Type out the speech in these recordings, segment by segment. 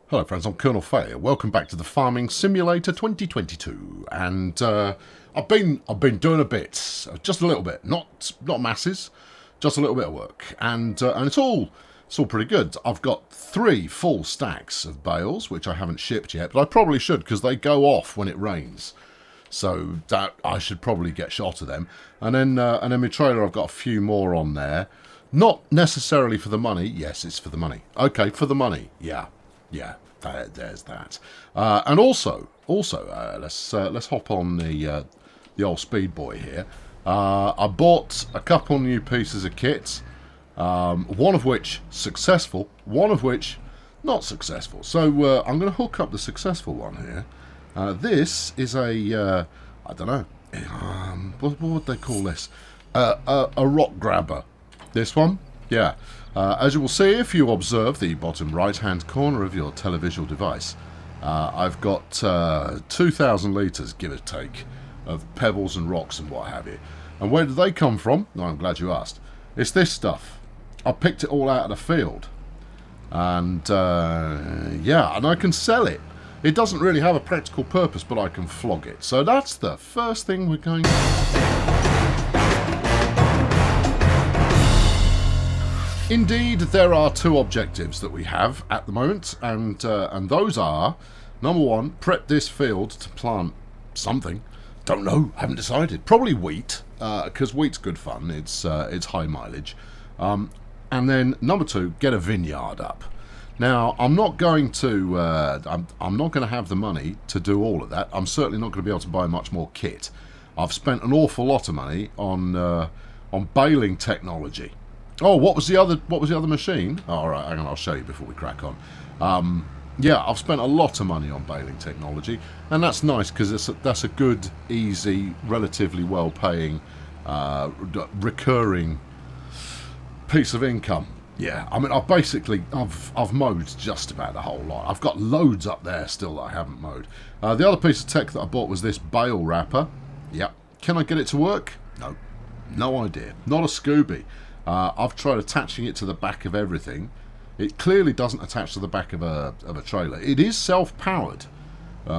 Hello friends, I'm Colonel Faye. Welcome back to the Farming Simulator 2022, and I've been doing a bit, just a little bit, not masses, just a little bit of work, and it's all pretty good. I've got 3 full stacks of bales which I haven't shipped yet, but I probably should because they go off when it rains, so that I should probably get shot of them. And then my trailer, I've got a few more on there, not necessarily for the money. Yes, it's for the money. Okay, for the money. Yeah. Yeah, there's that. And also, let's hop on the old speed boy here. I bought a couple new pieces of kit, one of which successful, one of which not successful. So I'm going to hook up the successful one here. This is a I don't know, what would they call this? A rock grabber. This one, yeah. As you will see if you observe the bottom right hand corner of your televisual device, I've got 2,000 litres, give or take, of pebbles and rocks and what have you. And where did they come from? No, I'm glad you asked. It's this stuff. I picked it all out of the field. And yeah, and I can sell it. It doesn't really have a practical purpose, but I can flog it. So that's the first thing we're going to do. Indeed, there are 2 objectives that we have at the moment, and those are, number 1, prep this field to plant something. Don't know, haven't decided. Probably wheat, because wheat's good fun. It's high mileage. And then number 2, get a vineyard up. Now, I'm not going to I'm not going to have the money to do all of that. I'm certainly not going to be able to buy much more kit. I've spent an awful lot of money on baling technology. Oh, what was the other machine? Oh, all right, hang on, I'll show you before we crack on. Yeah, I've spent a lot of money on baling technology, and that's nice because that's a good, easy, relatively well-paying, recurring piece of income. Yeah, I mean, I've mowed just about the whole lot. I've got loads up there still that I haven't mowed. The other piece of tech that I bought was this bale wrapper. Yep. Can I get it to work? No. No idea. Not a Scooby. I've tried attaching it to the back of everything. It clearly doesn't attach to the back of a trailer. It is self-powered,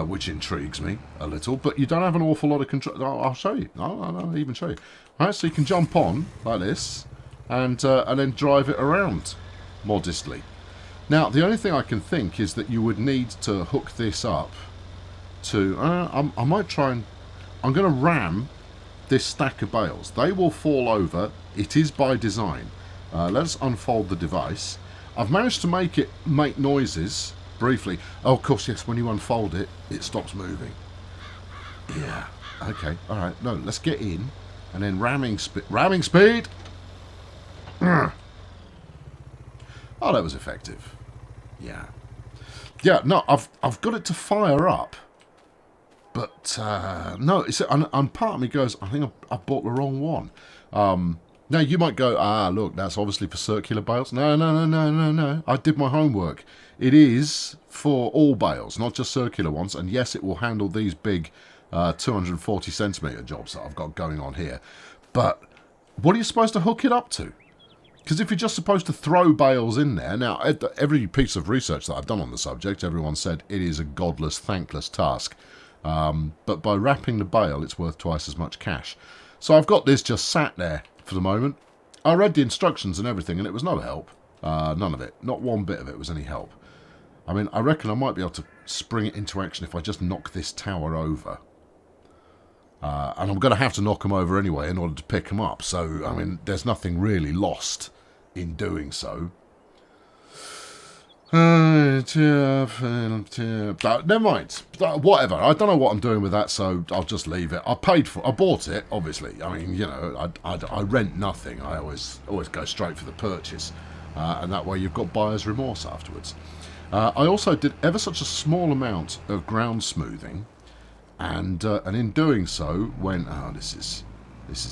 which intrigues me a little, but you don't have an awful lot of control. I'll show you. I'll even show you. All right, so you can jump on like this and then drive it around modestly. Now, the only thing I can think is that you would need to hook this up to... I might try and... I'm going to ram this stack of bales. They will fall over. It is by design. Let's unfold the device. I've managed to make it make noises briefly. Oh, of course, yes, when you unfold it, it stops moving. Yeah, okay, all right. No, let's get in and then ramming speed. Oh, that was effective. Yeah. Yeah, no, I've got it to fire up. But, no, and part of me goes, I think I bought the wrong one. Now, you might go, look, that's obviously for circular bales. No. I did my homework. It is for all bales, not just circular ones. And yes, it will handle these big 240 centimetre jobs that I've got going on here. But what are you supposed to hook it up to? Because if you're just supposed to throw bales in there... Now, every piece of research that I've done on the subject, everyone said it is a godless, thankless task. But by wrapping the bale, it's worth twice as much cash. So I've got this just sat there for the moment. I read the instructions and everything, and it was no help. None of it. Not one bit of it was any help. I mean, I reckon I might be able to spring it into action if I just knock this tower over. And I'm going to have to knock them over anyway in order to pick them up. So, I mean, there's nothing really lost in doing so. Never mind. Whatever. I don't know what I'm doing with that, so I'll just leave it. I paid for it. I bought it, obviously. I mean, you know, I rent nothing. I always go straight for the purchase. And that way you've got buyer's remorse afterwards. I also did ever such a small amount of ground smoothing. And in doing so, went, oh, this is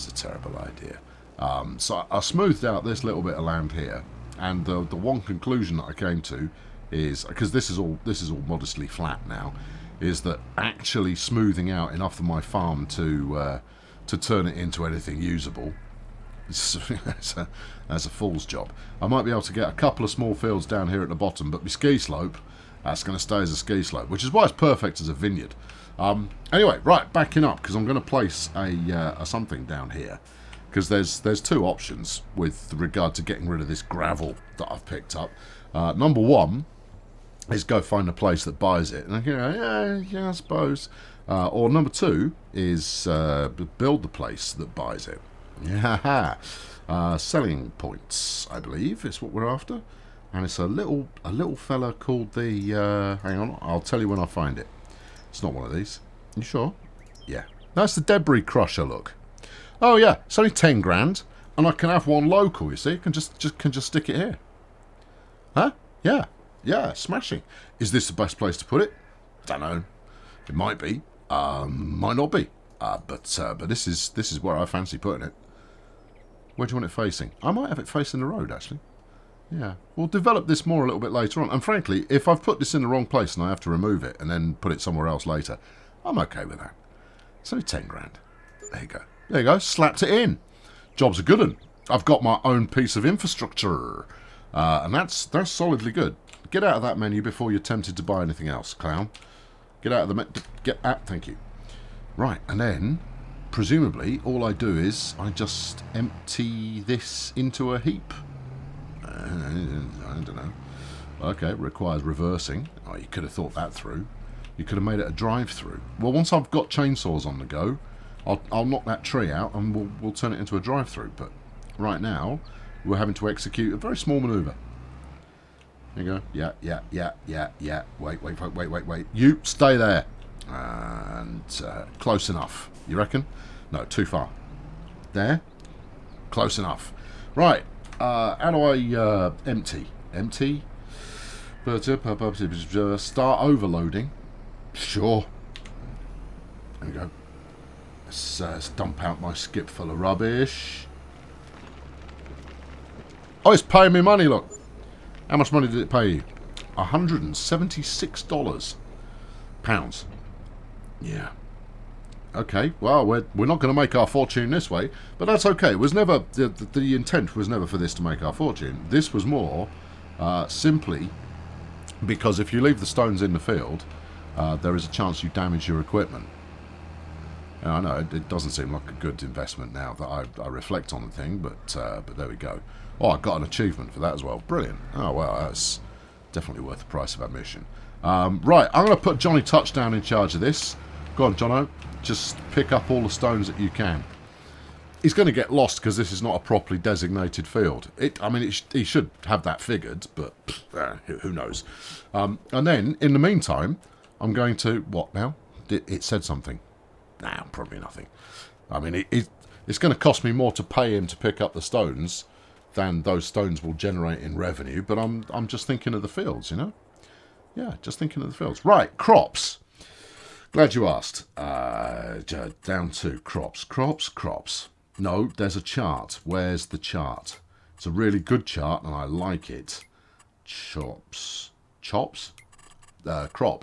a terrible idea. So I smoothed out this little bit of land here. And the one conclusion that I came to is, because this is all modestly flat now, is that actually smoothing out enough of my farm to turn it into anything usable, that's a fool's job. I might be able to get a couple of small fields down here at the bottom, but my ski slope That's going to stay as a ski slope, which is why it's perfect as a vineyard. Anyway, right, backing up, because I'm going to place a something down here. Because there's two options with regard to getting rid of this gravel that I've picked up. Number one is go find a place that buys it. And yeah, I suppose. Or number two is build the place that buys it. Yeah, selling points, I believe, is what we're after. And it's a little fella called the... hang on, I'll tell you when I find it. It's not one of these. You sure? Yeah. That's the debris crusher, look. Oh yeah, it's only 10 grand, and I can have one local, you see. Can just stick it here. Huh? Yeah, smashing. Is this the best place to put it? Don't know. It might be. Might not be. But this is where I fancy putting it. Where do you want it facing? I might have it facing the road, actually. Yeah. We'll develop this more a little bit later on. And frankly, if I've put this in the wrong place and I have to remove it and then put it somewhere else later, I'm okay with that. It's only 10 grand. There you go. There you go. Slapped it in. Job's a good one. I've got my own piece of infrastructure. And that's solidly good. Get out of that menu before you're tempted to buy anything else, clown. Get out of the... Get out. Thank you. Right. And then, presumably, all I do is I just empty this into a heap. I don't know. Okay, it requires reversing. Oh, you could have thought that through. You could have made it a drive-through. Well, once I've got chainsaws on the go, I'll knock that tree out and we'll turn it into a drive-through. But right now, we're having to execute a very small manoeuvre. There you go. Yeah. Wait. You stay there. And close enough. You reckon? No, too far. There. Close enough. Right. How do I empty? Empty. Start overloading. Sure. There we go. Let's dump out my skip full of rubbish. Oh, it's paying me money, look. How much money did it pay you? $176. Pounds. Yeah. Okay, well, we're not going to make our fortune this way, but that's okay. It was never... The intent was never for this to make our fortune. This was more simply because if you leave the stones in the field, there is a chance you damage your equipment. And I know it doesn't seem like a good investment now that I reflect on the thing, but there we go. Oh, I got an achievement for that as well. Brilliant. Oh, well, that's definitely worth the price of admission. Right, I'm going to put Johnny Touchdown in charge of this. Go on, Jono. Just pick up all the stones that you can. He's going to get lost because this is not a properly designated field. He should have that figured, but who knows. And then, in the meantime, I'm going to... What now? It said something. Nah, probably nothing. I mean, it's going to cost me more to pay him to pick up the stones than those stones will generate in revenue, but I'm just thinking of the fields, you know? Yeah, just thinking of the fields. Right, crops. Glad you asked. Down to crops. Crops. No, there's a chart. Where's the chart? It's a really good chart, and I like it. Chops? Crops,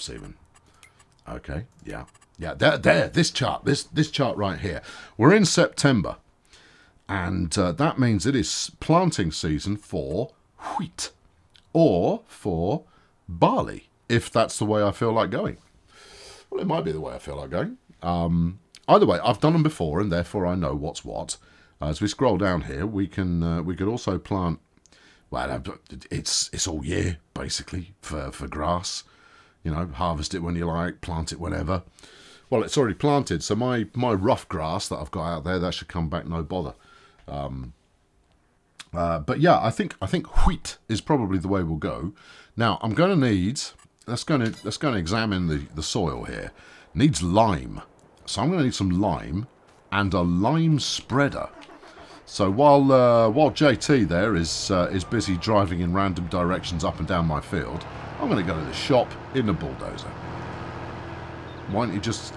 even. Okay, yeah. Yeah, there, this chart. This chart right here. We're in September, and that means it is planting season for wheat or for barley, if that's the way I feel like going. Well, it might be the way I feel like going. Either way, I've done them before, and therefore I know what's what. As we scroll down here, we could also plant. Well, it's all year basically for grass. You know, harvest it when you like, plant it whenever. Well, it's already planted, so my rough grass that I've got out there, that should come back no bother. But yeah, I think wheat is probably the way we'll go. Now I'm going to need. Let's go and examine the soil here. Needs lime, so I'm going to need some lime and a lime spreader. So while JT there is busy driving in random directions up and down my field, I'm going to go to the shop in the bulldozer. Why don't you just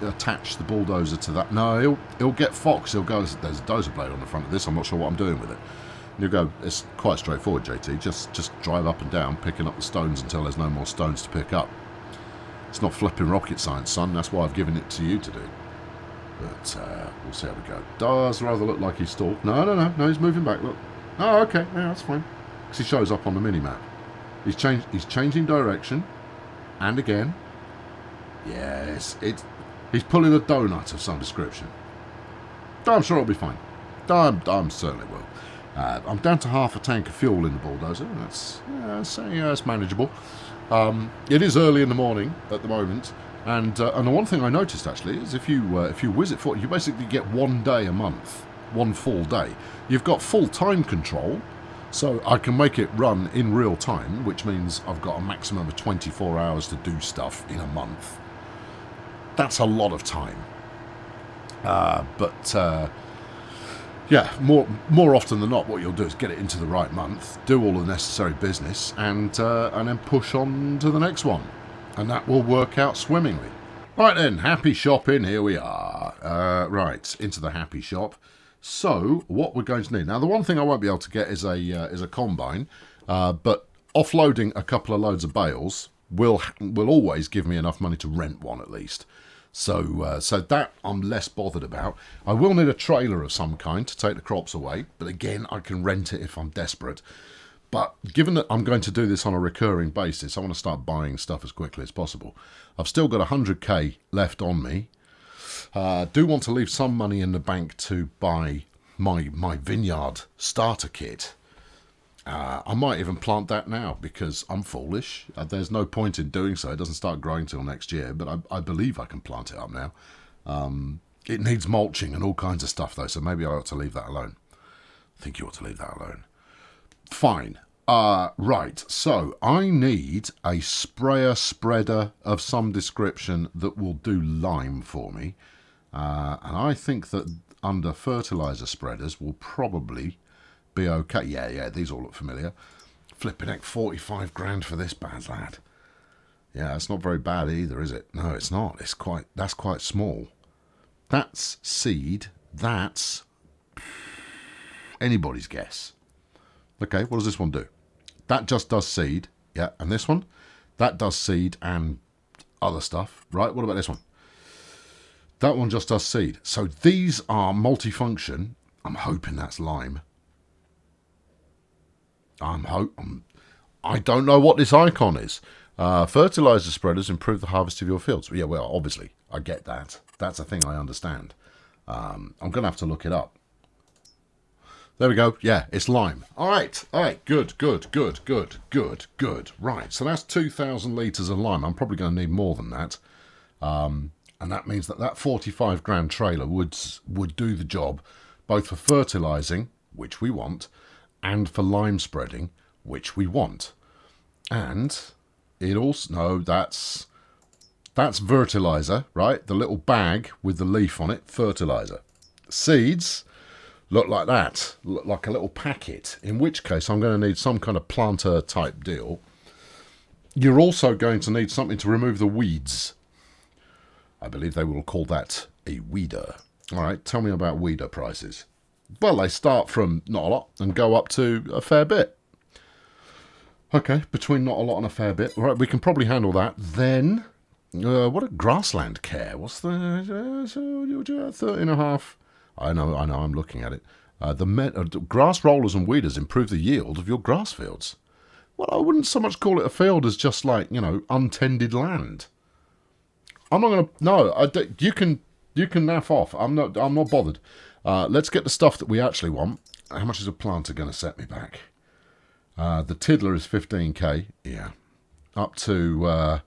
attach the bulldozer to that? No, he'll get Fox. He'll go. There's a dozer blade on the front of this. I'm not sure what I'm doing with it. And you'll go. It's quite straightforward, JT. Just drive up and down, picking up the stones until there's no more stones to pick up. It's not flipping rocket science, son. That's why I've given it to you to do. But we'll see how we go. Does rather look like he's stalled. No. He's moving back. Look. Oh, okay. Yeah, that's fine. Because he shows up on the mini map. He's changing direction, and again. Yes, he's pulling a donut of some description. I'm sure it'll be fine. I'm certainly will. I'm down to half a tank of fuel in the bulldozer. That's manageable. It is early in the morning at the moment, and the one thing I noticed actually is if you whiz it forward, you basically get 1 day a month, one full day. You've got full time control, so I can make it run in real time, which means I've got a maximum of 24 hours to do stuff in a month. That's a lot of time. Yeah, more often than not, what you'll do is get it into the right month, do all the necessary business, and then push on to the next one, and that will work out swimmingly. Right then, happy shopping. Here we are. Right into the happy shop. So what we're going to need now. The one thing I won't be able to get is a combine, but offloading a couple of loads of bales will always give me enough money to rent one at least. So that I'm less bothered about. I will need a trailer of some kind to take the crops away, but again, I can rent it if I'm desperate. But given that I'm going to do this on a recurring basis, I want to start buying stuff as quickly as possible. I've still got 100k left on me. Do want to leave some money in the bank to buy my vineyard starter kit. I might even plant that now because I'm foolish. There's no point in doing so. It doesn't start growing till next year, but I believe I can plant it up now. It needs mulching and all kinds of stuff, though, so maybe I ought to leave that alone. I think you ought to leave that alone. Fine. Right, so I need a sprayer spreader of some description that will do lime for me. And I think that under fertiliser spreaders will probably be okay. Yeah, these all look familiar. Flipping heck, 45 grand for this bad lad. Yeah, it's not very bad either, is it? No, it's not. That's quite small. That's seed. That's anybody's guess. Okay, what does this one do? That just does seed. Yeah, and this one? That does seed and other stuff. Right, what about this one? That one just does seed. So these are multifunction. I'm hoping that's lime. I don't know what this icon is. Fertilizer spreaders improve the harvest of your fields. Yeah, well, obviously, I get that. That's a thing I understand. I'm going to have to look it up. There we go. Yeah, it's lime. All right. Good. Right, so that's 2,000 litres of lime. I'm probably going to need more than that. And that means that 45 grand trailer would do the job, both for fertilising, which we want, and for lime spreading, which we want. And it also, no, that's fertiliser, right? The little bag with the leaf on it, fertiliser. Seeds look like that, look like a little packet, in which case I'm going to need some kind of planter type deal. You're also going to need something to remove the weeds. I believe they will call that a weeder. All right, tell me about weeder prices. Well, they start from not a lot and go up to a fair bit. Okay, between not a lot and a fair bit. All right, we can probably handle that. Then, what a grassland care. What's the 30.5? I know, I'm looking at it. The grass rollers and weeders improve the yield of your grass fields. Well, I wouldn't so much call it a field as just like, untended land. I'm not going to... No, you can naff off. I'm not bothered. Let's get the stuff that we actually want. How much is a planter going to set me back? The tiddler is 15k. Yeah. Up to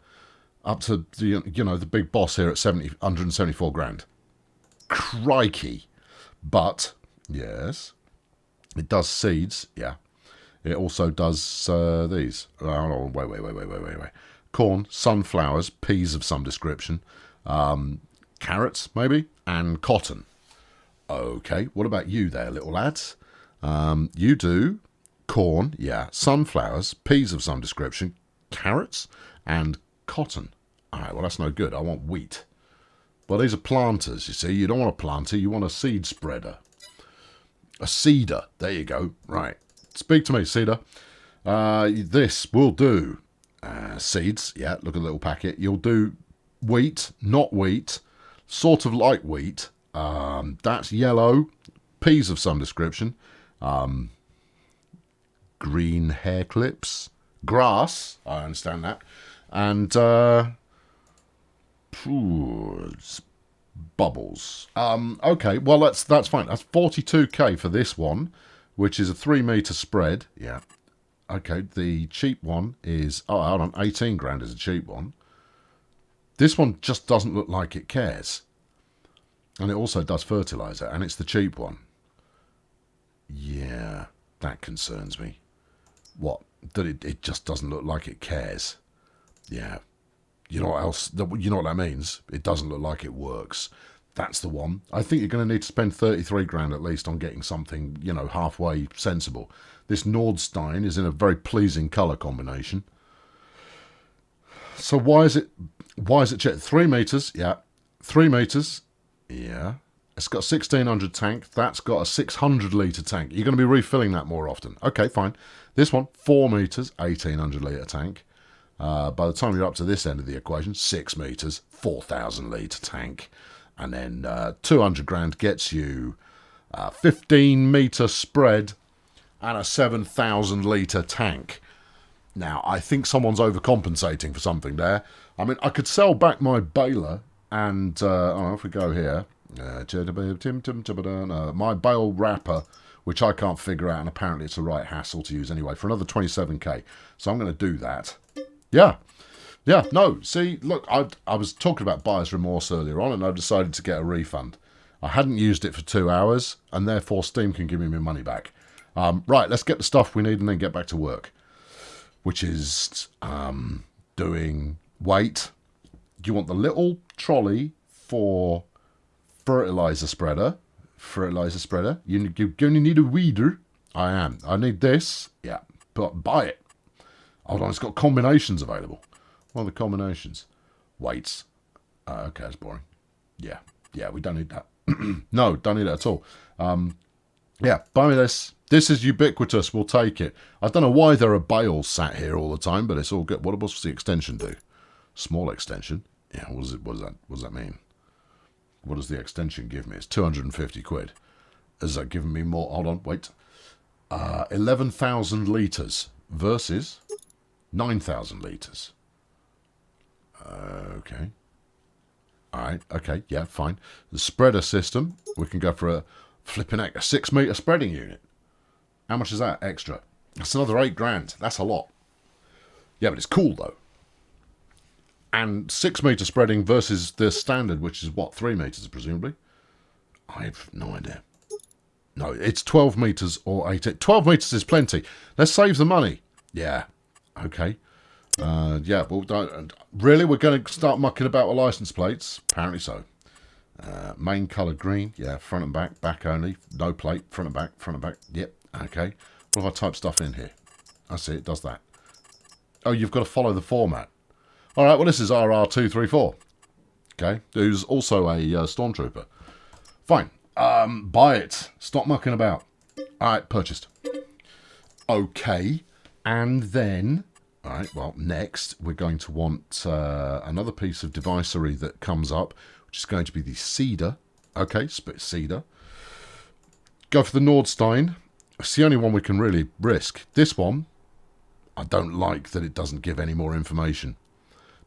the big boss here at 174 grand. Crikey. But, yes, it does seeds. Yeah. It also does these. Oh, wait. Corn, sunflowers, peas of some description, carrots, maybe, and cotton. Okay, what about you there, little lads? You do corn, yeah, sunflowers, peas of some description, carrots, and cotton. All right, well, that's no good. I want wheat. Well, these are planters, you see. You don't want a planter, you want a seed spreader. A seeder. There you go. Right. Speak to me, seeder. This will do. Seeds, yeah, look at the little packet. You'll do wheat, not wheat, sort of like wheat. That's yellow, peas of some description, green hair clips, Grass, I understand that. And bubbles. Okay, well that's fine. That's 42k for this one, which is a 3 meter spread. Yeah. Okay, the cheap one is hold on, 18 grand is a cheap one. This one just doesn't look like it cares. And it also does fertilizer, and it's the cheap one. Yeah, that concerns me. What? That it just doesn't look like it cares. Yeah. You know what else? You know what that means? It doesn't look like it works. That's the one. I think you're going to need to spend 33 grand at least on getting something, you know, halfway sensible. This Nordstein is in a very pleasing colour combination. So why is it checked? 3 meters, yeah. 3 meters, yeah. It's got a 1600 tank. That's got a 600 litre tank. You're going to be refilling that more often. Okay, fine. This one, 4 meters, 1800 litre tank. By the time you're up to this end of the equation, 6 meters, 4,000 litre tank. And then 200 grand gets you a 15 metre spread and a 7,000 litre tank. Now, I think someone's overcompensating for something there. I mean, I could sell back my baler and, if we go here, my bale wrapper, which I can't figure out, and apparently it's a right hassle to use anyway, for another 27k. So I'm going to do that. Yeah, no, see, look, I was talking about buyer's remorse earlier on, and I decided to get a refund. I hadn't used it for 2 hours, and therefore Steam can give me my money back. Right, let's get the stuff we need and then get back to work, which is doing weight. Do you want the little trolley for fertilizer spreader? You only need a weeder. I need this. Yeah, but buy it. Hold on, it's got combinations available. What are the combinations? Weights. Okay, that's boring. Yeah, we don't need that. No, don't need it at all. Yeah, buy me this. This is ubiquitous. We'll take it. I don't know why there are bales sat here all the time, but it's all good. What does the extension do? Small extension. Yeah, what does that mean? What does the extension give me? It's 250 quid. Is that giving me more? Hold on, wait. 11,000 litres versus 9,000 litres. Okay. All right, okay, yeah, fine. The spreader system, we can go for a 6 metre spreading unit. How much is that extra? That's another 8 grand. That's a lot. Yeah, but it's cool, though. And 6 metre spreading versus the standard, which is what, 3 metres, presumably? I have no idea. No, it's 12 metres or 18. 12 metres is plenty. Let's save the money. Yeah, okay. Yeah, well, really, we're going to start mucking about with license plates? Apparently so. Main colour green, yeah, front and back only. No plate, front and back. Yep, okay. What if I type stuff in here? I see, it does that. Oh, you've got to follow the format. All right, well, this is RR234, okay, who's also a stormtrooper. Fine, buy it. Stop mucking about. All right, purchased. Okay, and then, all right, well, next we're going to want another piece of devicery that comes up, which is going to be the cedar. Okay, split cedar. Go for the Nordstein. It's the only one we can really risk. This one, I don't like that it doesn't give any more information.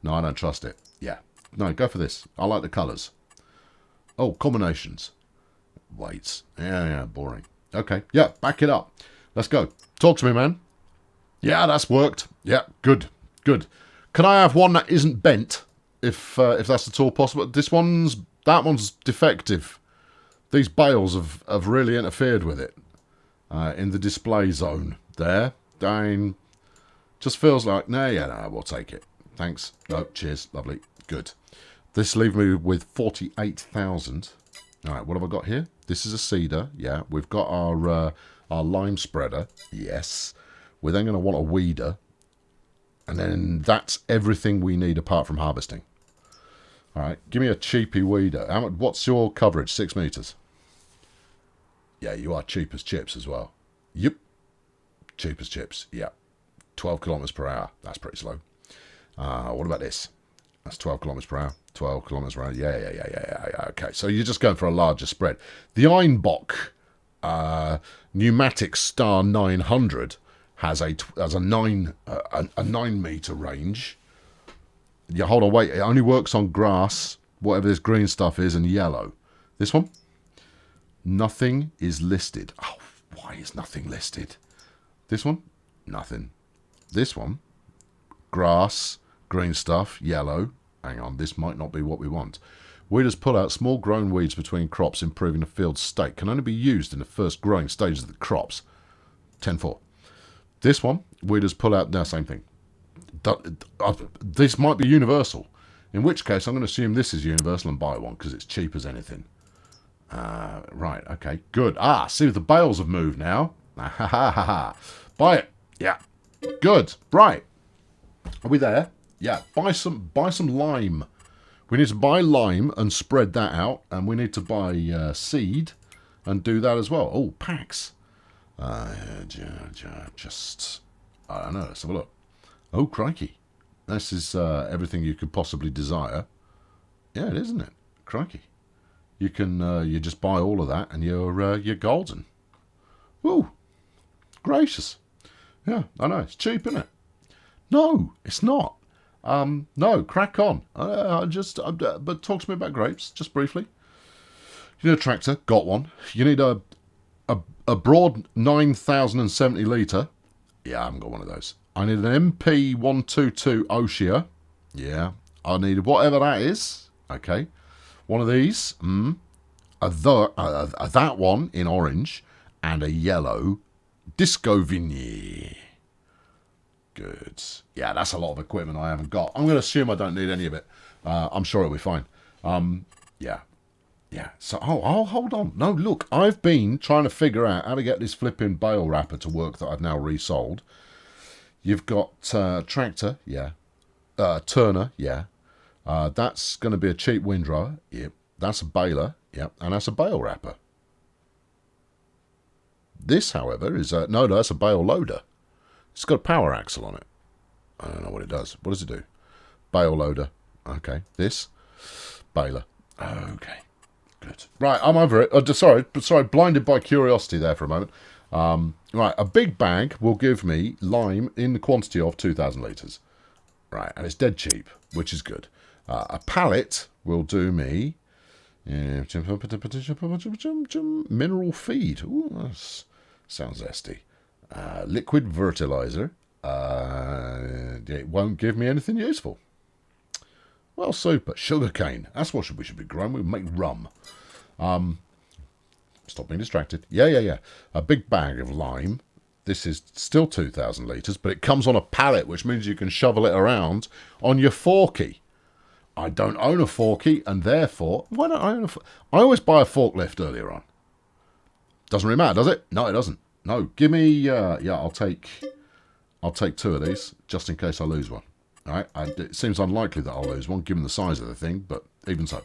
No, I don't trust it. Yeah. No, go for this. I like the colours. Oh, combinations. Weights. Yeah, boring. Okay, yeah, back it up. Let's go. Talk to me, man. Yeah, that's worked. Yeah, good. Can I have one that isn't bent, if that's at all possible? That one's defective. These bales have really interfered with it in the display zone there. Just feels like, no, we'll take it. Thanks. No, cheers. Lovely. Good. This leaves me with 48,000. All right, what have I got here? This is a cedar. Yeah, we've got our lime spreader. Yes. We're then going to want a weeder. And then that's everything we need apart from harvesting. All right, give me a cheapy weeder. What's your coverage? 6 meters. Yeah, you are cheap as chips as well. Yep. Cheap as chips. Yeah. 12 kilometers per hour. That's pretty slow. What about this? That's 12 kilometers per hour. 12 kilometers per hour. Yeah. Okay, so you're just going for a larger spread. The Einbock Pneumatic Star 900 has a 9 meter range. Yeah, hold on, wait. It only works on grass, whatever this green stuff is, and yellow. This one, nothing is listed. Oh, why is nothing listed? This one, nothing. This one, grass, green stuff, yellow. Hang on, this might not be what we want. Weeders pull out small grown weeds between crops, improving the field's state. Can only be used in the first growing stages of the crops. 10-4. This one, weeders pull out... No, same thing. This might be universal. In which case, I'm going to assume this is universal and buy one, because it's cheap as anything. Right, okay, good. See if the bales have moved now. Buy it. Yeah. Good. Right. Are we there? Yeah. Buy some lime. We need to buy lime and spread that out, and we need to buy seed and do that as well. Oh, packs. Just, I don't know. Let's have a look. Oh, crikey. This is everything you could possibly desire. Yeah, it is, isn't it? Crikey. You can you just buy all of that and you're golden. Woo. Gracious. Yeah, I know. It's cheap, isn't it? No, it's not. No, crack on. But talk to me about grapes, just briefly. You need a tractor, got one. You need a broad 9,070 litre. Yeah, I haven't got one of those. I need an MP122 Oshia. Yeah, I need whatever that is. Okay, one of these. That one in orange, and a yellow Disco Vigny. Good. Yeah, that's a lot of equipment I haven't got. I'm going to assume I don't need any of it. I'm sure it'll be fine. Yeah. So, hold on. No, look, I've been trying to figure out how to get this flipping bale wrapper to work that I've now resold. You've got tractor, yeah. Turner, yeah. That's going to be a cheap windrower, yep. That's a baler, yep. And that's a bale wrapper. This, however, is no, that's a bale loader. It's got a power axle on it. I don't know what it does. What does it do? Bale loader. Okay. This, baler. Okay. Good. Right, I'm over it. Sorry, blinded by curiosity there for a moment. Right, a big bag will give me lime in the quantity of 2,000 litres. Right, and it's dead cheap, which is good. A pallet will do me mineral feed. Ooh, that sounds zesty. Liquid fertilizer. It won't give me anything useful. Well, super. Sugarcane. That's what we should be growing. We make rum. Stop being distracted. Yeah. A big bag of lime. This is still 2,000 litres, but it comes on a pallet, which means you can shovel it around on your forky. I don't own a forky, and therefore, why don't I own a forky? I always buy a forklift earlier on. Doesn't really matter, does it? No, it doesn't. No, give me, yeah, I'll take 2 of these, just in case I lose one. All right, it seems unlikely that I'll lose one, given the size of the thing, but even so.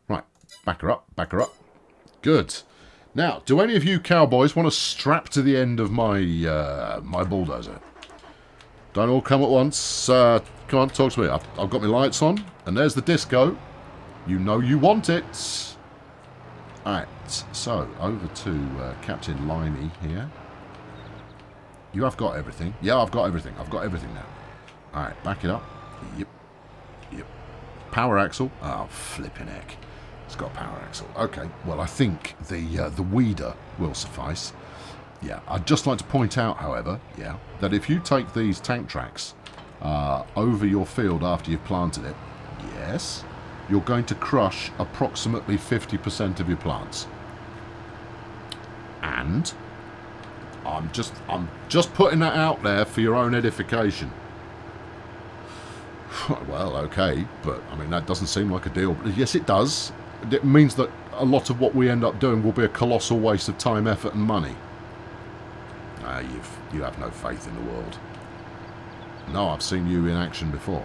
Right, back her up. Good. Now, do any of you cowboys want to strap to the end of my my bulldozer? Don't all come at once. Come on, talk to me. I've got my lights on, and there's the disco. You know you want it. All right, so over to Captain Limey here. You have got everything. Yeah, I've got everything. I've got everything now. All right, back it up. Yep. Power axle. Oh, flipping heck. It's got a power axle. Okay, well, I think the weeder will suffice. Yeah, I'd just like to point out, however, that if you take these tank tracks over your field after you've planted it, yes, you're going to crush approximately 50% of your plants. And I'm just putting that out there for your own edification. Well, okay, but I mean that doesn't seem like a deal. Yes, it does. It means that a lot of what we end up doing will be a colossal waste of time, effort, and money. You have no faith in the world. No, I've seen you in action before.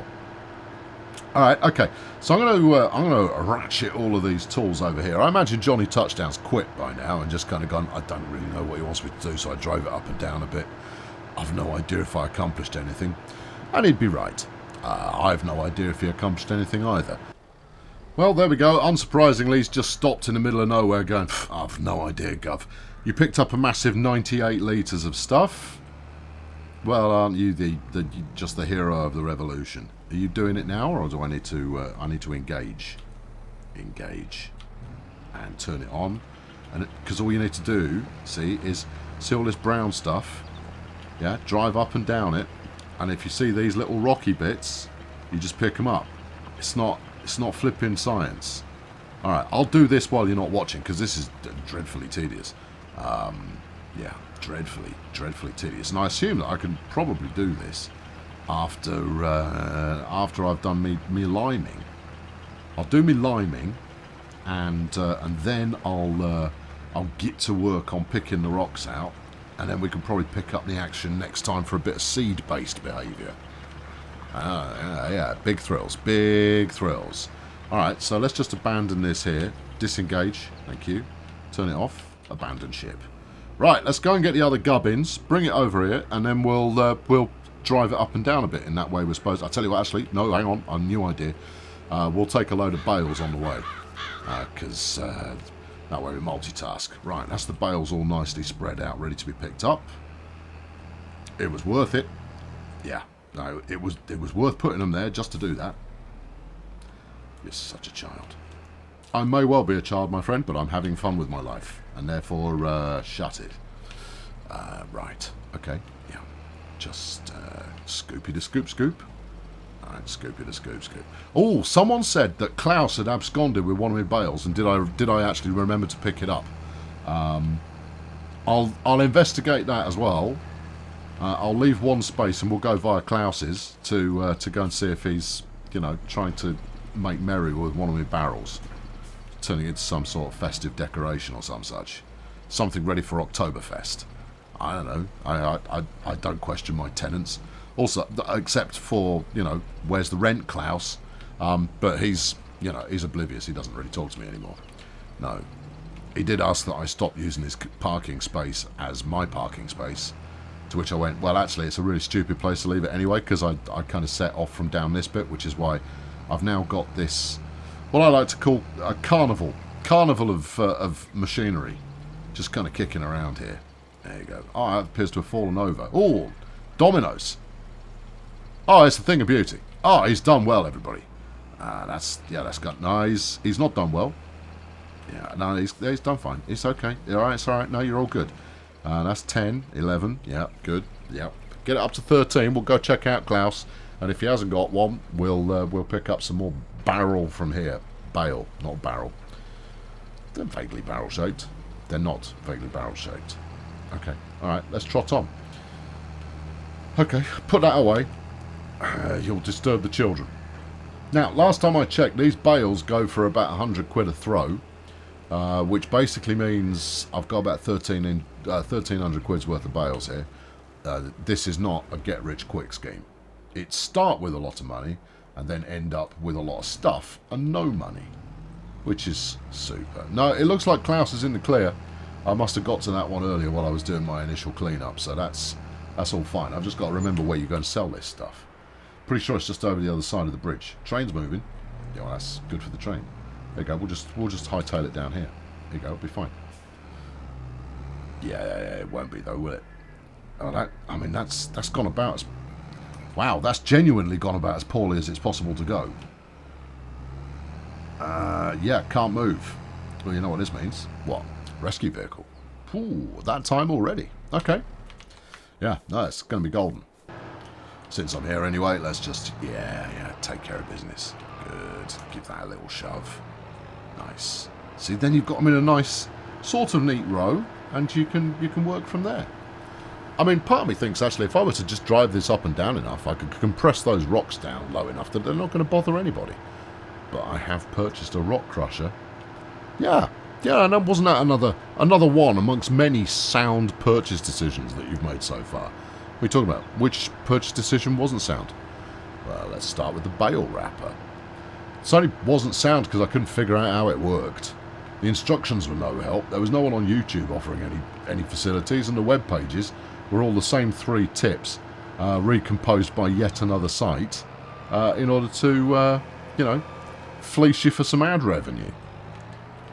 All right, okay. So I'm gonna ratchet all of these tools over here. I imagine Johnny Touchdown's quit by now and just kind of gone, I don't really know what he wants me to do, so I drove it up and down a bit. I've no idea if I accomplished anything. And he'd be right. I've no idea if he accomplished anything either. Well, there we go. Unsurprisingly, he's just stopped in the middle of nowhere going, I've no idea, Gov. You picked up a massive 98 litres of stuff. Well, aren't you just the hero of the revolution? Are you doing it now, or do I need to? I need to engage, and turn it on, and because all you need to do, see all this brown stuff. Yeah, drive up and down it, and if you see these little rocky bits, you just pick them up. It's not flipping science. All right, I'll do this while you're not watching because this is dreadfully tedious. Yeah, dreadfully tedious. And I assume that I can probably do this after I've done me liming. I'll do me liming, and then I'll get to work on picking the rocks out, and then we can probably pick up the action next time for a bit of seed-based behaviour. Yeah, big thrills. Alright, so let's just abandon this here. Disengage, thank you. Turn it off. Abandon ship. Right, let's go and get the other gubbins, bring it over here, and then we'll drive it up and down a bit. In that way we're supposed... I'll tell you what, actually, no, hang on, a new idea. We'll take a load of bales on the way, because that way we multitask. Right, that's the bales all nicely spread out, ready to be picked up. It was worth it. Yeah, no, it was worth putting them there just to do that. You're such a child. I may well be a child, my friend, but I'm having fun with my life, and therefore, shut it. Right, okay, yeah. Just scoopy to scoop. Alright, scoopy to scoop. Oh, someone said that Klaus had absconded with one of my bales, and did I actually remember to pick it up? I'll investigate that as well. I'll leave one space, and we'll go via Klaus's to go and see if he's, trying to make merry with one of my barrels, turning it into some sort of festive decoration or some such. Something ready for Oktoberfest. I don't know. I don't question my tenants. Also, except for, where's the rent, Klaus? But he's oblivious. He doesn't really talk to me anymore. No. He did ask that I stop using his parking space as my parking space, to which I went, well, actually, it's a really stupid place to leave it anyway, because I kind of set off from down this bit, which is why I've now got this, what I like to call a carnival of machinery, just kind of kicking around here. There you go. Oh, it appears to have fallen over. Oh, dominoes. Oh, it's a thing of beauty. Oh, he's done well, everybody. That's got... No, he's not done well. Yeah, no, he's done fine. It's okay. All right, it's all right. No, you're all good. That's 10, 11. Yeah, good. Yeah. Get it up to 13. We'll go check out Klaus. And if he hasn't got one, we'll pick up some more barrel from here. Bale, not barrel. They're vaguely barrel-shaped. They're not vaguely barrel-shaped. Okay. All right, let's trot on. Okay, put that away. You'll disturb the children. Now, last time I checked, these bales go for about 100 quid a throw, which basically means I've got about 1,300 quid's worth of bales here. This is not a get-rich-quick scheme. It start with a lot of money and then end up with a lot of stuff and no money, which is super. No, it looks like Klaus is in the clear. I must have got to that one earlier while I was doing my initial clean-up, so that's all fine. I've just got to remember where you're going to sell this stuff. Pretty sure it's just over the other side of the bridge. Train's moving. Yeah, well, that's good for the train. There you go. We'll just hightail it down here. There you go. It'll be fine. Yeah, it won't be though, will it? Oh, that's gone about as... Wow, that's genuinely gone about as poorly as it's possible to go. Yeah, can't move. Well, you know what this means. What? Rescue vehicle. Ooh, that time already. Okay. Yeah, no, it's going to be golden. Since I'm here anyway, let's just, take care of business. Good. Give that a little shove. Nice. See, then you've got them in a nice, sort of neat row, and you can work from there. I mean, part of me thinks, actually, if I were to just drive this up and down enough, I could compress those rocks down low enough that they're not going to bother anybody. But I have purchased a rock crusher. Yeah, and wasn't that another one amongst many sound purchase decisions that you've made so far? What are you talking about? Which purchase decision wasn't sound? Well, let's start with the bale wrapper. It only wasn't sound because I couldn't figure out how it worked. The instructions were no help. There was no one on YouTube offering any facilities, and the web pages were all the same 3 tips, recomposed by yet another site, in order to, fleece you for some ad revenue.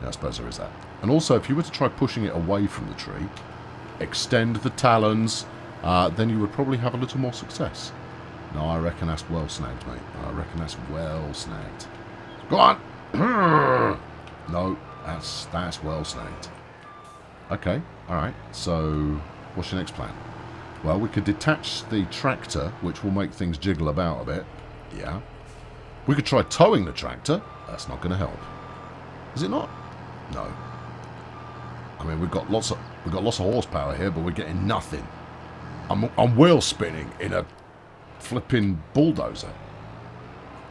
Yeah, I suppose there is that. And also, if you were to try pushing it away from the tree, extend the talons, then you would probably have a little more success. No, I reckon that's well snagged, mate. I reckon that's well snagged. Go on! No, that's well snagged. Okay, alright. So, what's your next plan? Well, we could detach the tractor, which will make things jiggle about a bit. Yeah. We could try towing the tractor. That's not going to help. Is it not? No. I mean, we've got lots of horsepower here, but we're getting nothing. I'm wheel spinning in a flipping bulldozer.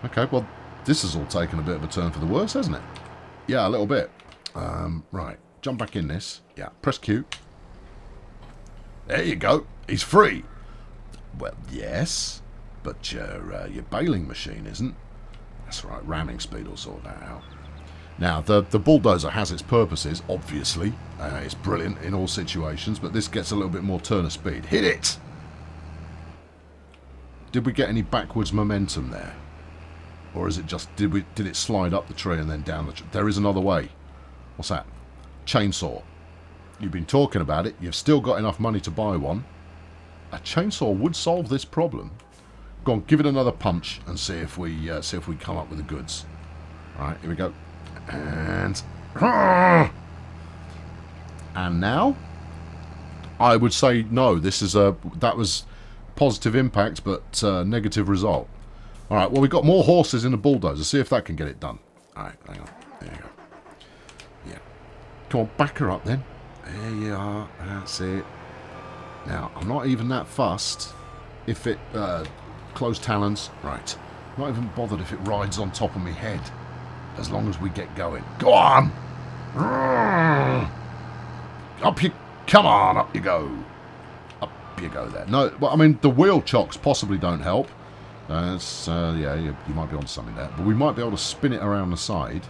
Okay, well, this has all taken a bit of a turn for the worse, hasn't it? Yeah, a little bit. Right, jump back in this. Yeah, press Q. There you go. He's free. Well, yes, but your baling machine isn't. That's right, ramming speed will sort that out. Now, the bulldozer has its purposes, obviously. It's brilliant in all situations, but this gets a little bit more turn of speed. Hit it! Did we get any backwards momentum there? Or is it just, did it slide up the tree and then down the tree? There is another way. What's that? Chainsaw. You've been talking about it. You've still got enough money to buy one. A chainsaw would solve this problem. Go on, give it another punch and see if we come up with the goods. All right, here we go. And now, I would say no. That was positive impact, but negative result. All right. Well, we've got more horses in the bulldozer. See if that can get it done. All right. Hang on. There you go. Yeah. Come on, back her up then. There you are. That's it. Now, I'm not even that fussed if it close talons. Right. Not even bothered if it rides on top of my head. As long as we get going. Go on! Up you... Come on, up you go. Up you go there. No, well, I mean, the wheel chocks possibly don't help. Yeah, you might be onto something there. But we might be able to spin it around the side.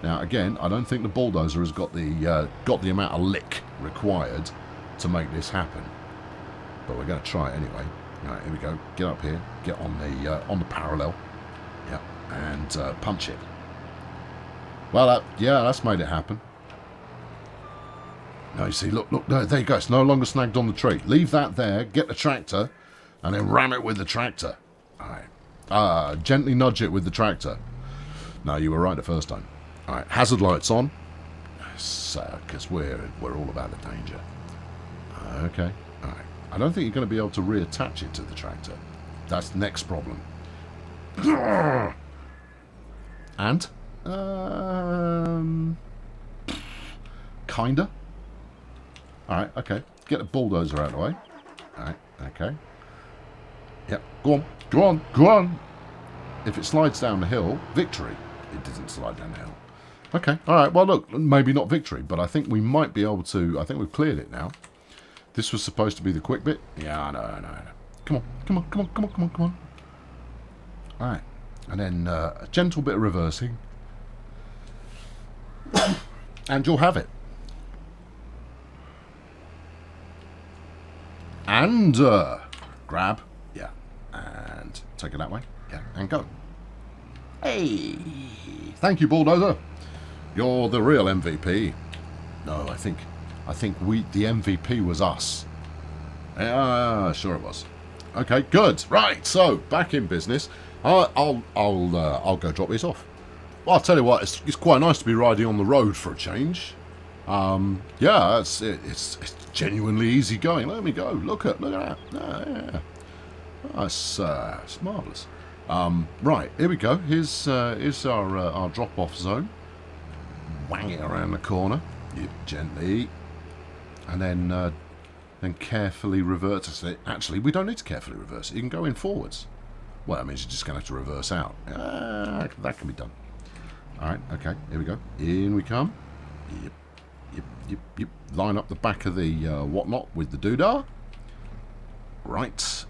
Now, again, I don't think the bulldozer has got the amount of lick required to make this happen. But we're going to try it anyway. All right, here we go. Get up here. Get on the parallel. Yeah, and punch it. Well, that's made it happen. No, you see, look, no, there you go. It's no longer snagged on the tree. Leave that there, get the tractor, and then ram it with the tractor. All right. Gently nudge it with the tractor. No, you were right the first time. All right, hazard lights on. So, because we're all about the danger. Okay, all right. I don't think you're going to be able to reattach it to the tractor. That's the next problem. And? Kinda. Alright, okay. Get the bulldozer out of the way. Alright, okay. Yep, go on. If it slides down the hill, victory. It didn't slide down the hill. Okay, alright, well look, maybe not victory, but I think we might be able to, I think we've cleared it now. This was supposed to be the quick bit. Yeah, I know. Come on. Alright, and then a gentle bit of reversing. And you'll have it. And grab. Yeah. And take it that way. Yeah. And go. Hey. Thank you, bulldozer. You're the real MVP. No, I think the MVP was us. Sure it was. Okay, good. Right, so back in business. I'll go drop these off. Well, I'll tell you what, it's quite nice to be riding on the road for a change. Yeah, it's genuinely easy going. Let me go. Look at that. Yeah. It's marvellous. Right, here we go. Here's our drop-off zone. Wang it around the corner, gently, and then carefully reverse it. Actually, we don't need to carefully reverse it. You can go in forwards. Well, that means you're just going to have to reverse out. That can be done. All right, okay, here we go. In we come. Yep. Line up the back of the whatnot with the doodah. Right.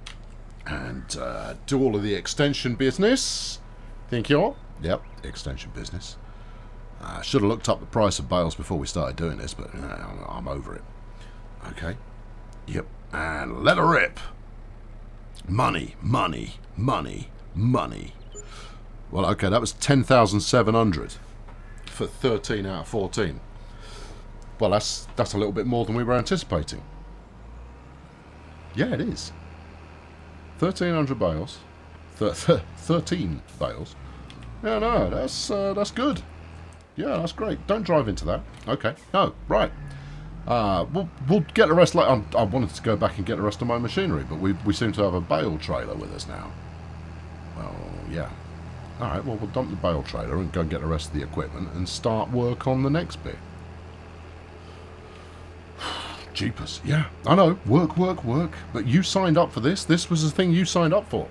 And do all of the extension business. Thank you all. Yep, extension business. I should have looked up the price of bales before we started doing this, but I'm over it. Okay. Yep. And let her rip. Money. Well, okay, that was 10,700 for 13 out of 14. Well, that's a little bit more than we were anticipating. Yeah, it is. 1,300 bales. 13 bales. Yeah, no, that's good. Yeah, that's great. Don't drive into that. Okay. No, right. We'll get the rest later. I wanted to go back and get the rest of my machinery, but we seem to have a bale trailer with us now. Well, yeah. Alright, well, we'll dump the bale trailer and go and get the rest of the equipment and start work on the next bit. Jeepers. Yeah, I know. Work. But you signed up for this. This was the thing you signed up for.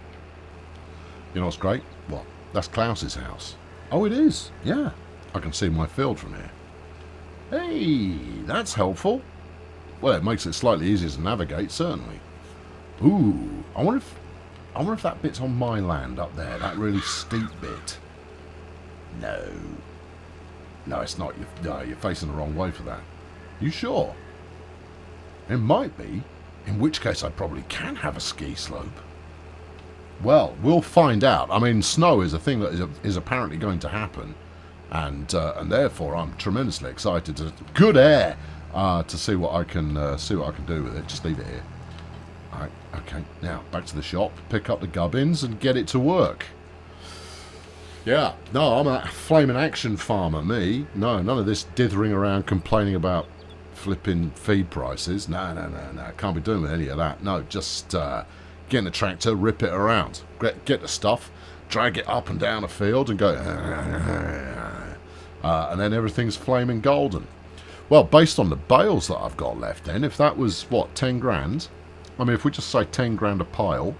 You know what's great? What? That's Klaus's house. Oh, it is? Yeah. I can see my field from here. Hey, that's helpful. Well, it makes it slightly easier to navigate, certainly. Ooh, I wonder if that bit's on my land up there, that really steep bit. No. No, it's not. You're facing the wrong way for that. You sure? It might be, in which case I probably can have a ski slope. Well, we'll find out. I mean, snow is a thing that is apparently going to happen, and therefore I'm tremendously excited to good air to see what I can do with it. Just leave it here. All right, okay. Now back to the shop, pick up the gubbins, and get it to work. Yeah, no, I'm a flaming action farmer. Me, no, none of this dithering around complaining about flipping feed prices. No. Can't be doing with any of that. No, just get in the tractor, rip it around, get the stuff, drag it up and down a field, and go, and then everything's flaming golden. Well, based on the bales that I've got left, then, if that was what 10 grand, I mean, if we just say 10 grand a pile,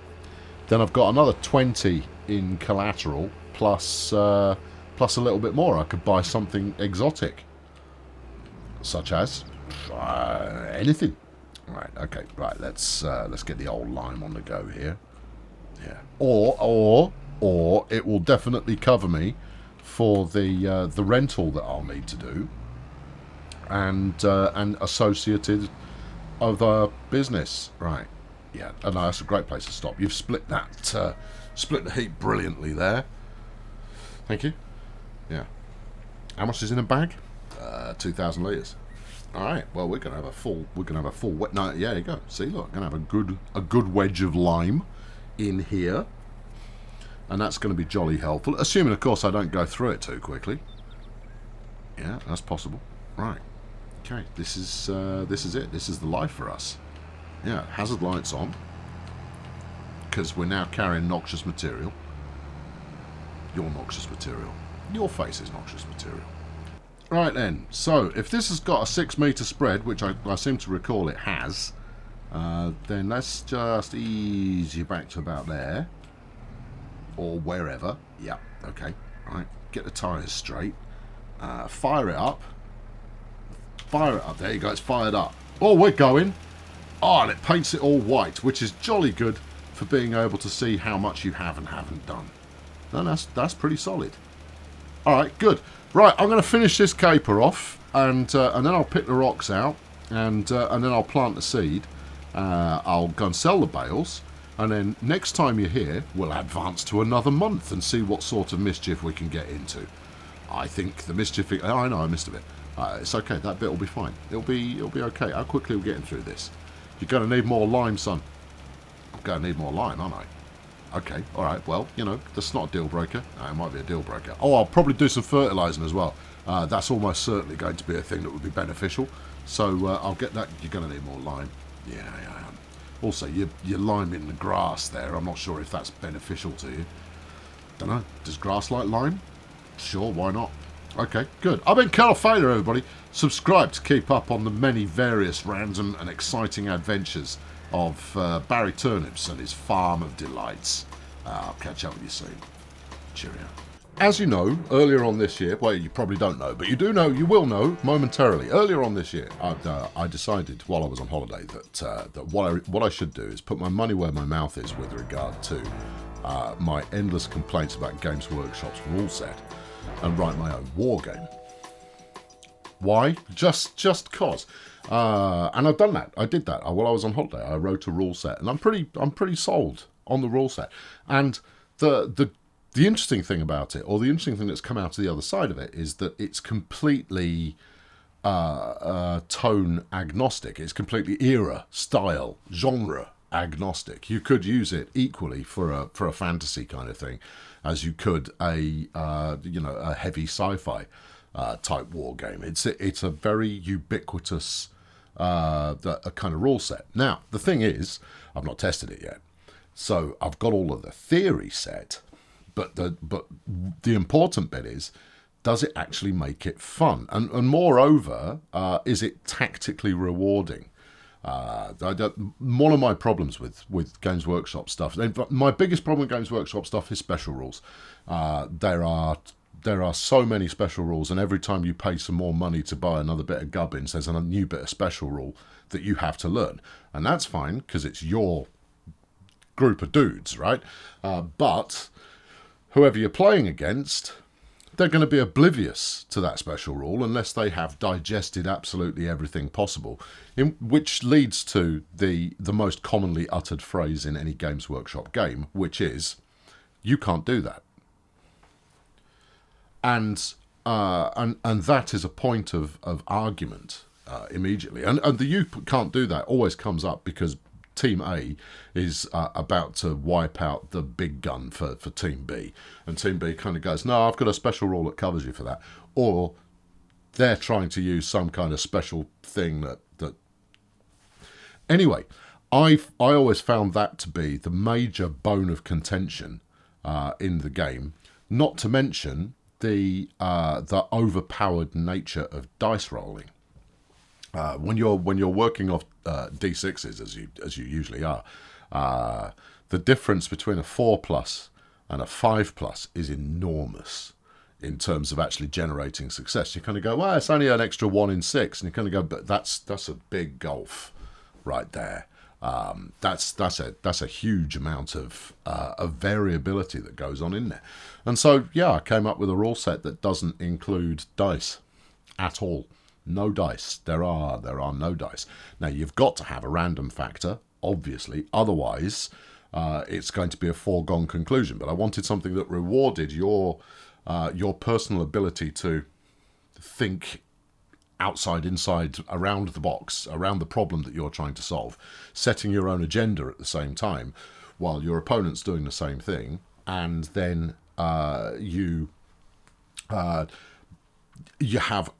then I've got another 20 in collateral plus a little bit more. I could buy something exotic, such as anything. Right, okay, right. Let's get the old lime on the go here. Yeah. Or it will definitely cover me for the rental that I'll need to do, and associated other business. Right. Yeah. And that's a great place to stop. You've split that split the heat brilliantly there. Thank you. Yeah. How much is in a bag? 2,000 litres. All right. Well, we're gonna have a full wet. No, yeah, there you go. See, look, gonna have a good wedge of lime in here, and that's going to be jolly helpful. Assuming, of course, I don't go through it too quickly. Yeah, that's possible. Right. Okay. This is it. This is the life for us. Yeah. Hazard lights on, because we're now carrying noxious material. Your noxious material. Your face is noxious material. Right then, so if this has got a 6 metre spread, which I seem to recall it has, then let's just ease you back to about there, or wherever. Yeah, okay, right, get the tyres straight, fire it up, there you go, it's fired up. Oh, we're going. Oh, and it paints it all white, which is jolly good for being able to see how much you have and haven't done. No, that's pretty solid. Alright, good. Right, I'm going to finish this caper off, and then I'll pick the rocks out, and then I'll plant the seed. I'll go and sell the bales, and then next time you're here, we'll advance to another month and see what sort of mischief we can get into. I think the mischief... Oh, I know, I missed a bit. It's okay, that bit will be fine. It'll be okay. How quickly are we getting through this? You're going to need more lime, son. I'm going to need more lime, aren't I? Okay, alright, well, you know, that's not a deal breaker. It might be a deal breaker. Oh, I'll probably do some fertilising as well. That's almost certainly going to be a thing that would be beneficial. So I'll get that. You're going to need more lime. Yeah, I am. Also, you're liming the grass there. I'm not sure if that's beneficial to you. Don't know. Does grass like lime? Sure, why not? Okay, good. I've been Carl Failure, everybody. Subscribe to keep up on the many various random and exciting adventures of Barry Turnips and his farm of delights. I'll catch up with you soon. Cheerio. As you know, earlier on this year, well, you probably don't know, but you do know, you will know momentarily. Earlier on this year, I decided while I was on holiday that what I should do is put my money where my mouth is with regard to my endless complaints about Games Workshop's rule set and write my own war game. Why? Just cause. And I've done that. I did that while I was on holiday. I wrote a rule set, and I'm pretty sold on the rule set. And the interesting thing about it, or the interesting thing that's come out of the other side of it, is that it's completely tone agnostic. It's completely era, style, genre agnostic. You could use it equally for a fantasy kind of thing, as you could a heavy sci-fi type war game. It's a very ubiquitous a kind of rule set. Now the thing is, I've not tested it yet, so I've got all of the theory set, but the important bit is, does it actually make it fun? And moreover, is it tactically rewarding? One of my problems with Games Workshop stuff, my biggest problem with Games Workshop stuff is special rules. There are so many special rules, and every time you pay some more money to buy another bit of gubbins, there's a new bit of special rule that you have to learn. And that's fine, because it's your group of dudes, right? But whoever you're playing against, they're going to be oblivious to that special rule unless they have digested absolutely everything possible, which leads to the most commonly uttered phrase in any Games Workshop game, which is, you can't do that. And that is a point of argument immediately. And the you can't do that always comes up because Team A is about to wipe out the big gun for Team B. And Team B kind of goes, no, I've got a special rule that covers you for that. Or they're trying to use some kind of special thing that... Anyway, I always found that to be the major bone of contention in the game, not to mention the overpowered nature of dice rolling. When you're working off D6s, as you usually are, the difference between a 4+ and a 5+ is enormous in terms of actually generating success. You kind of go, well, it's only an extra 1 in 6, and you kind of go, but that's a big gulf right there. That's a huge amount of variability that goes on in there. And so, yeah, I came up with a rule set that doesn't include dice at all. No dice. There are no dice. Now, you've got to have a random factor, obviously. Otherwise, it's going to be a foregone conclusion. But I wanted something that rewarded your personal ability to think outside, inside, around the box, around the problem that you're trying to solve, setting your own agenda at the same time, while your opponent's doing the same thing, and then you have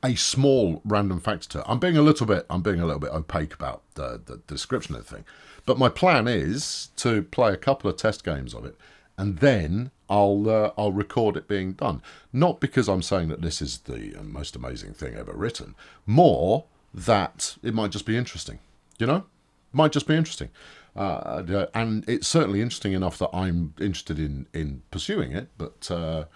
a small random factor to it. I'm being a little bit opaque about the description of the thing, but my plan is to play a couple of test games of it, and then I'll record it being done. Not because I'm saying that this is the most amazing thing ever written, more that it might just be interesting. Might just be interesting, and it's certainly interesting enough that I'm interested in pursuing it, but.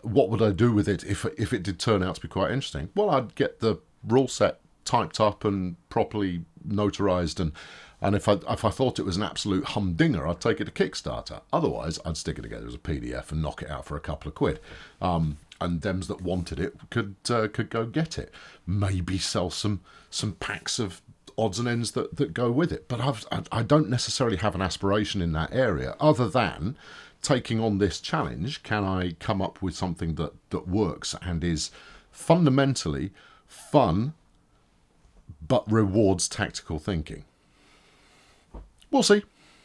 What would I do with it if it did turn out to be quite interesting? Well, I'd get the rule set typed up and properly notarized, and if I thought it was an absolute humdinger, I'd take it to Kickstarter. Otherwise, I'd stick it together as a PDF and knock it out for a couple of quid. And thems that wanted it could go get it. Maybe sell some packs of odds and ends that go with it. But I don't necessarily have an aspiration in that area, other than taking on this challenge. Can I come up with something that works and is fundamentally fun but rewards tactical thinking? We'll see.